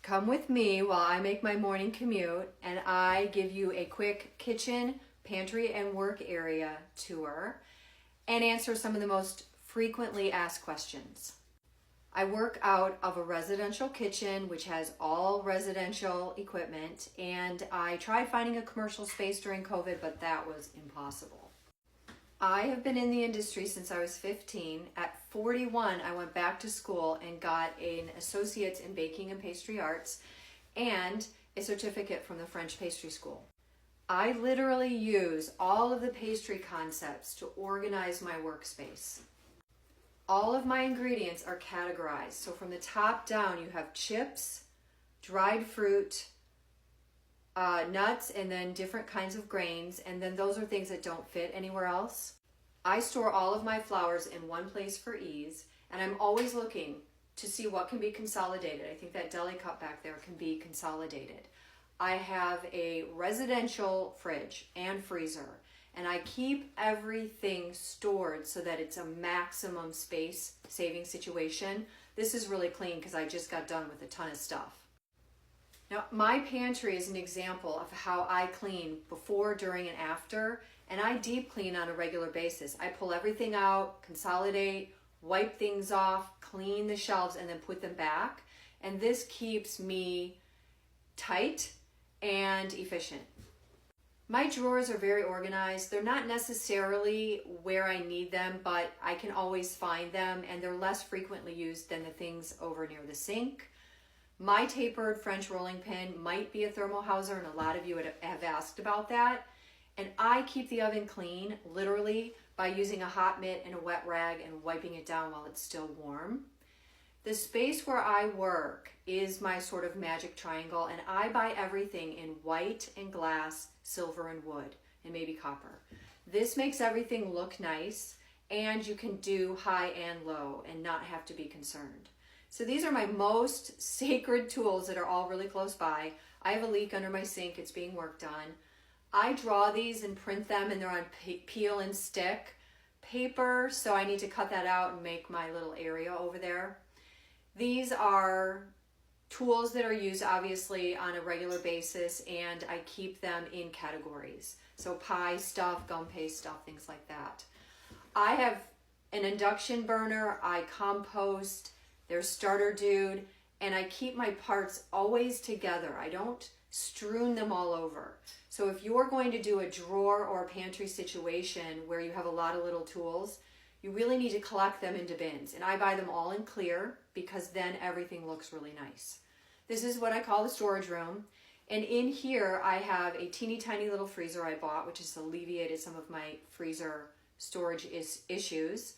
Come with me while I make my morning commute and I give you a quick kitchen, pantry, and work area tour and answer some of the most frequently asked questions. I work out of a residential kitchen which has all residential equipment, and I tried finding a commercial space during COVID, but that was impossible. I have been in the industry since I was 15. At 41, I went back to school and got an associate's in baking and pastry arts and a certificate from the French pastry school. I literally use all of the pastry concepts to organize my workspace. All of my ingredients are categorized. So from the top down, you have chips, dried fruit, nuts, and then different kinds of grains, and then those are things that don't fit anywhere else. I store all of my flours in one place for ease, and I'm always looking to see what can be consolidated. I think that deli cup back there can be consolidated. I have a residential fridge and freezer, and I keep everything stored so that it's a maximum space saving situation. This is really clean because I just got done with a ton of stuff. Now, my pantry is an example of how I clean before, during, and after, and I deep clean on a regular basis. I pull everything out, consolidate, wipe things off, clean the shelves, and then put them back. And this keeps me tight and efficient. My drawers are very organized. They're not necessarily where I need them, but I can always find them, and they're less frequently used than the things over near the sink. My tapered French rolling pin might be a thermal houser, and a lot of you have asked about that. And I keep the oven clean, literally, by using a hot mitt and a wet rag and wiping it down while it's still warm. The space where I work is my sort of magic triangle, and I buy everything in white and glass, silver and wood, and maybe copper. This makes everything look nice, and you can do high and low and not have to be concerned. So these are my most sacred tools that are all really close by. I have a leak under my sink. It's being worked on. I draw these and print them, and they're on peel and stick paper, so I need to cut that out and make my little area over there. These are tools that are used obviously on a regular basis, and I keep them in categories. So pie stuff, gum paste stuff, things like that. I have an induction burner. I compost. There's starter dude, and I keep my parts always together. I don't strewn them all over. So if you're going to do a drawer or a pantry situation where you have a lot of little tools, you really need to collect them into bins. And I buy them all in clear because then everything looks really nice. This is what I call the storage room. And in here I have a teeny tiny little freezer I bought, which has alleviated some of my freezer storage issues.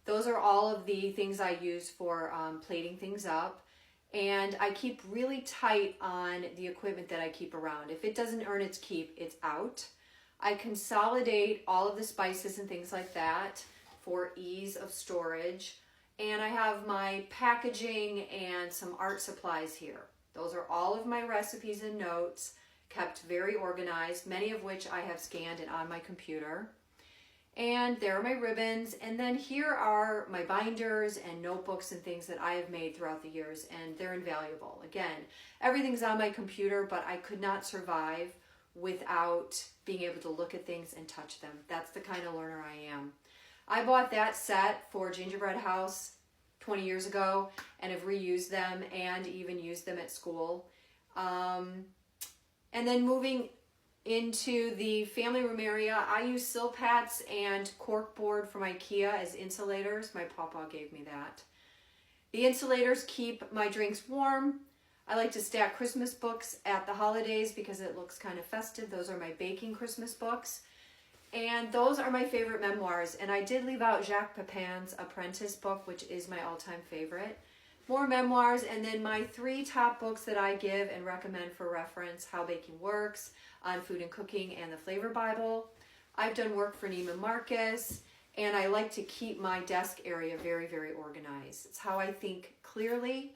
Those are all of the things I use for plating things up. And I keep really tight on the equipment that I keep around. If it doesn't earn its keep, it's out. I consolidate all of the spices and things like that for ease of storage. And I have my packaging and some art supplies here. Those are all of my recipes and notes, kept very organized, many of which I have scanned and on my computer. And there are my ribbons, and then here are my binders and notebooks and things that I have made throughout the years, and they're invaluable. Again, everything's on my computer, but I could not survive without being able to look at things and touch them. That's the kind of learner I am. I bought that set for Gingerbread House 20 years ago and have reused them and even used them at school. And then moving into the family room area, I use silpats and corkboard from IKEA as insulators. My papa gave me that. The insulators keep my drinks warm. I like to stack Christmas books at the holidays because it looks kind of festive. Those are my baking Christmas books. And those are my favorite memoirs. And I did leave out Jacques Pepin's Apprentice book, which is my all-time favorite. More memoirs, and then my 3 top books that I give and recommend for reference: How Baking Works, On Food and Cooking, and The Flavor Bible. I've done work for Neiman Marcus, and I like to keep my desk area very, very organized. It's how I think clearly.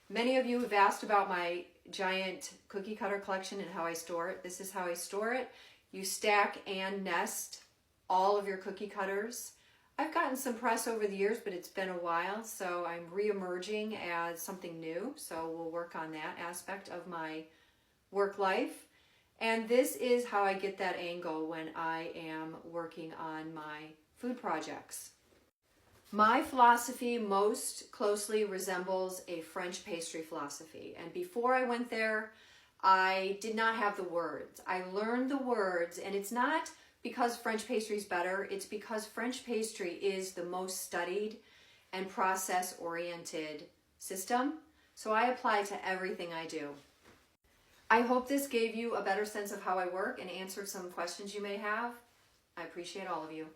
Many of you have asked about my giant cookie cutter collection and how I store it. This is how I store it. You stack and nest all of your cookie cutters I've gotten some press over the years, but it's been a while, so I'm re-emerging as something new. So we'll work on that aspect of my work life. And this is how I get that angle when I am working on my food projects. My philosophy most closely resembles a French pastry philosophy. And before I went there, I did not have the words. I learned the words, and it's not because French pastry is better. It's because French pastry is the most studied and process-oriented system. So I apply to everything I do. I hope this gave you a better sense of how I work and answered some questions you may have. I appreciate all of you.